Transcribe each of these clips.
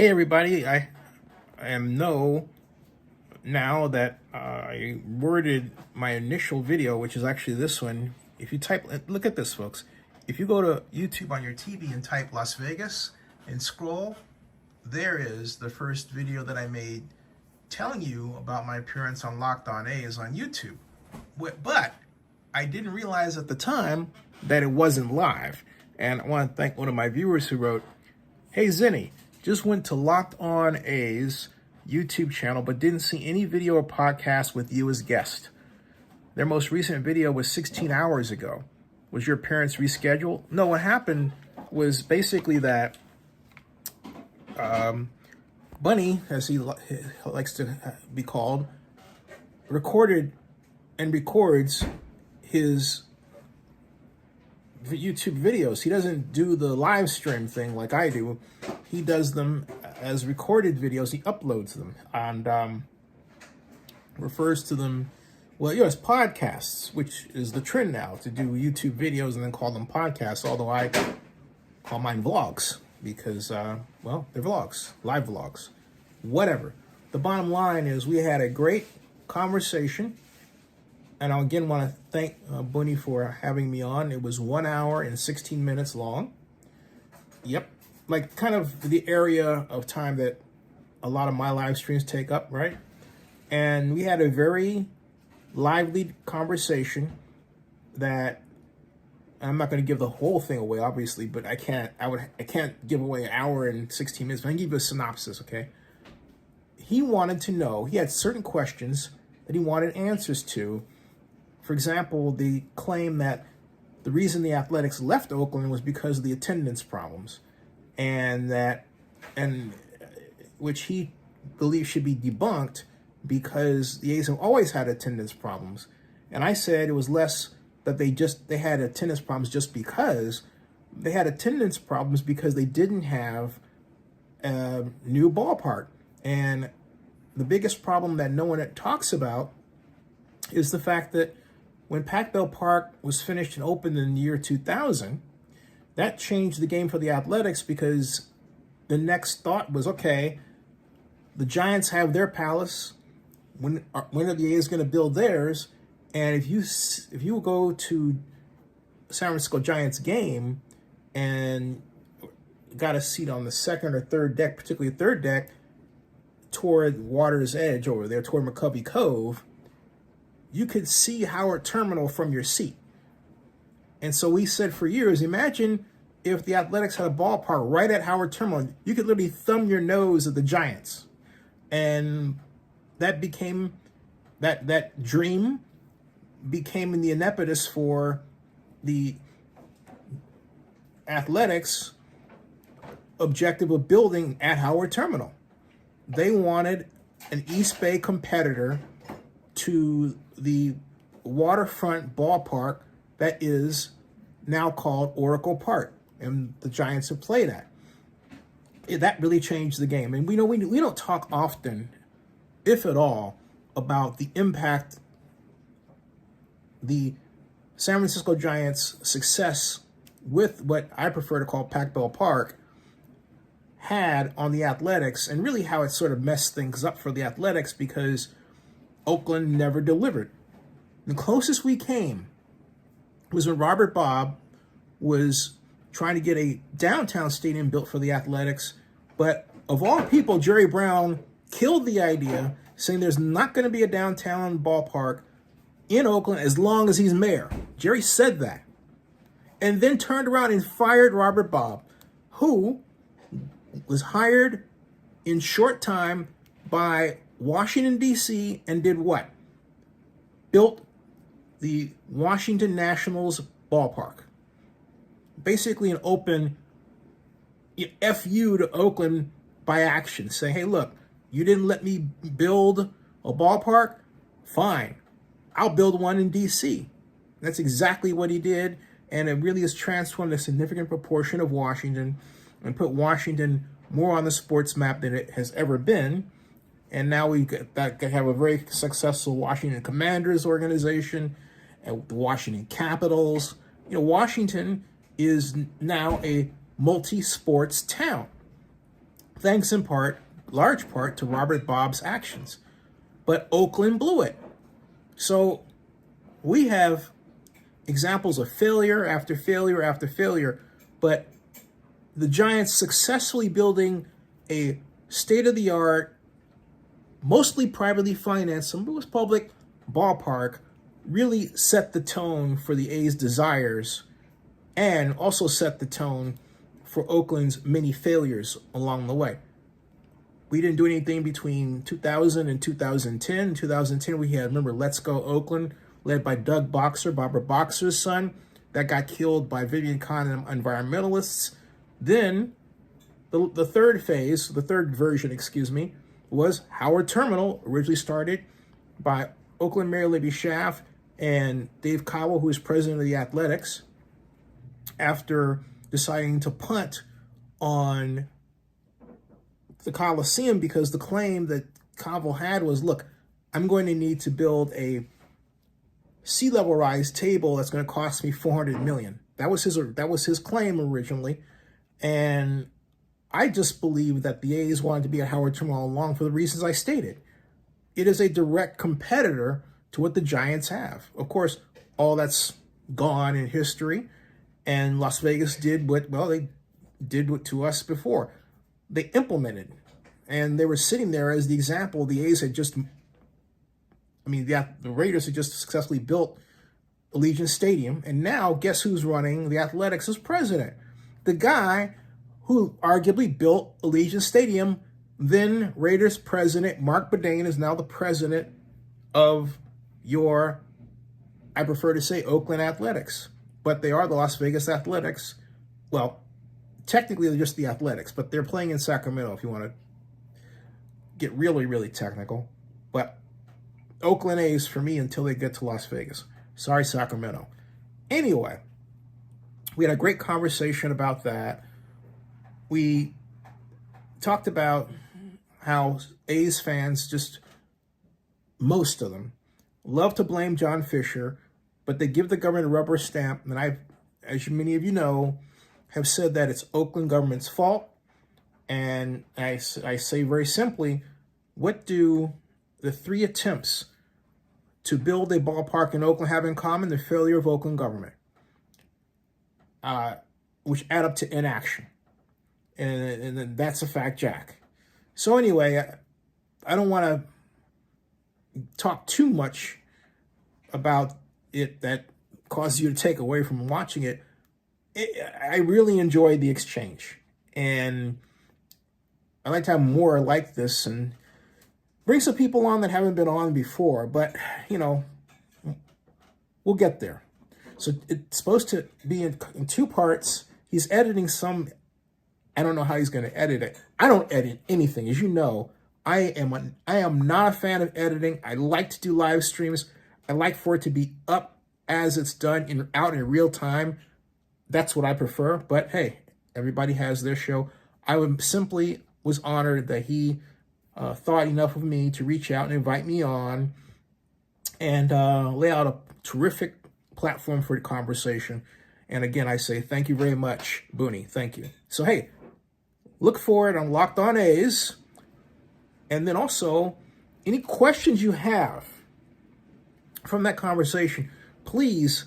Hey everybody, I am now that I worded my initial video, which is actually this one. If you type, look at this folks. If you go to YouTube on your TV and type Las Vegas and scroll, there is the first video that I made telling you about my appearance on Locked On A's on YouTube. But I didn't realize at the time that it wasn't live. And I want to thank one of my viewers who wrote, "Hey Zennie, just went to Locked On A's YouTube channel, but didn't see any video or podcast with you as guest. Their most recent video was 16 hours ago. Was your appearance rescheduled?" No, what happened was basically that Bunny, as he likes to be called, recorded and records his YouTube videos. He doesn't do the live stream thing like I do. He does them as recorded videos. He uploads them and refers to them, well, as podcasts, which is the trend now, to do YouTube videos and then call them podcasts, although I call mine vlogs because, well, they're vlogs, live vlogs, whatever. The bottom line is we had a great conversation. And I again want to thank Bunny for having me on. It was 1 hour and 16 minutes long. Yep. Like kind of the area of time that a lot of my live streams take up, right? And we had a very lively conversation that I'm not going to give the whole thing away, obviously, but I can't give away an hour and 16 minutes, but I can give you a synopsis, okay? He wanted to know, he had certain questions that he wanted answers to. For example, the claim that the reason the Athletics left Oakland was because of the attendance problems, and which he believes should be debunked because the A's have always had attendance problems. And I said it was less that they had attendance problems just because they had attendance problems because they didn't have a new ballpark. And the biggest problem that no one talks about is the fact that when Pac-Bell Park was finished and opened in the year 2000, that changed the game for the Athletics because the next thought was, okay, the Giants have their palace. When are the A's going to build theirs? And if you go to San Francisco Giants game and got a seat on the second or third deck, particularly third deck, toward Water's Edge over there, toward McCovey Cove, you could see Howard Terminal from your seat. And so we said for years, imagine if the Athletics had a ballpark right at Howard Terminal. You could literally thumb your nose at the Giants. And that became, that dream became in the impetus for the Athletics' objective of building at Howard Terminal. They wanted an East Bay competitor to the waterfront ballpark that is now called Oracle Park, and the Giants have played at. That really changed the game. And we don't talk often, if at all, about the impact the San Francisco Giants' success with what I prefer to call Pac-Bell Park had on the Athletics, and really how it sort of messed things up for the Athletics because Oakland never delivered. The closest we came was when Robert Bob was trying to get a downtown stadium built for the Athletics, but of all people, Jerry Brown killed the idea, saying there's not going to be a downtown ballpark in Oakland as long as he's mayor. Jerry said that. And then turned around and fired Robert Bob, who was hired in short time by Washington, D.C., and did what? Built the Washington Nationals ballpark. Basically an open FU to Oakland by action, saying, hey, look, you didn't let me build a ballpark? Fine. I'll build one in D.C. That's exactly what he did, and it really has transformed a significant proportion of Washington and put Washington more on the sports map than it has ever been. And now we have a very successful Washington Commanders organization and the Washington Capitals. Washington is now a multi-sports town. thanks in part, large part, to Robert Bob's actions. But Oakland blew it. So we have examples of failure after failure after failure, but the Giants successfully building a state-of-the-art, mostly privately financed, some of it was public, ballpark really set the tone for the A's desires and also set the tone for Oakland's many failures along the way. We didn't do anything between 2000 and 2010. In 2010, we had, remember, Let's Go Oakland, led by Doug Boxer, Barbara Boxer's son, that got killed by Vivian Kahn and environmentalists. Then the third phase, the third version, was Howard Terminal, originally started by Oakland Mayor Libby Schaaf and Dave Cowell, who is president of the Athletics, after deciding to punt on the Coliseum because the claim that Cowell had was, look, I'm going to need to build a sea level rise table that's going to cost me $400 million. That was his claim originally. And I just believe that the A's wanted to be at Howard Terminal all along for the reasons I stated. It is a direct competitor to what the Giants have. Of course, all that's gone in history, and Las Vegas did they did to us before. They implemented, and they were sitting there as the example. The A's had just, the Raiders had just successfully built Allegiant Stadium, and now guess who's running the Athletics as president? The guy who arguably built Allegiant Stadium, then Raiders president Mark Bourdain is now the president of your, I prefer to say, Oakland Athletics. But they are the Las Vegas Athletics. Well, technically they're just the Athletics, but they're playing in Sacramento if you want to get really, really technical. But Oakland A's for me until they get to Las Vegas. Sorry, Sacramento. Anyway, we had a great conversation about that. We talked about how A's fans, just most of them, love to blame John Fisher, but they give the government a rubber stamp. And I, as many of you know, have said that it's Oakland government's fault. And I say very simply, what do the three attempts to build a ballpark in Oakland have in common? The failure of Oakland government, which add up to inaction. And that's a fact, Jack. So anyway, I don't want to talk too much about it that causes you to take away from watching it. I really enjoyed the exchange. And I'd like to have more like this and bring some people on that haven't been on before. But, we'll get there. So it's supposed to be in two parts. He's editing some. I don't know how he's going to edit it. I don't edit anything. As you know, I am not a fan of editing. I like to do live streams. I like for it to be up as it's done out in real time. That's what I prefer. But hey, everybody has their show. I was honored that he thought enough of me to reach out and invite me on and lay out a terrific platform for the conversation. And again, I say thank you very much, Booney. Thank you. So hey, look for it on Locked On A's. And then also, any questions you have from that conversation, please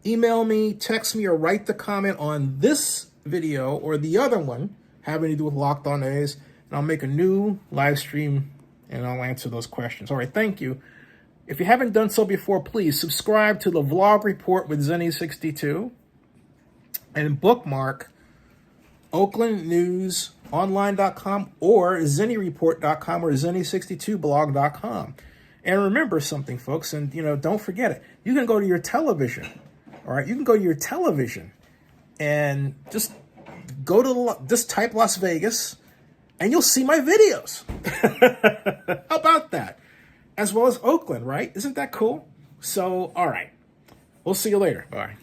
email me, text me, or write the comment on this video or the other one having to do with Locked On A's. And I'll make a new live stream and I'll answer those questions. All right, thank you. If you haven't done so before, please subscribe to the Vlog Report with Zennie62 and bookmark OaklandNewsOnline.com or ZennieReport.com or Zennie62blog.com. And remember something, folks, and don't forget it. You can go to your television, all right? You can go to your television and just type Las Vegas, and you'll see my videos. How about that? As well as Oakland, right? Isn't that cool? So, all right. We'll see you later. Bye.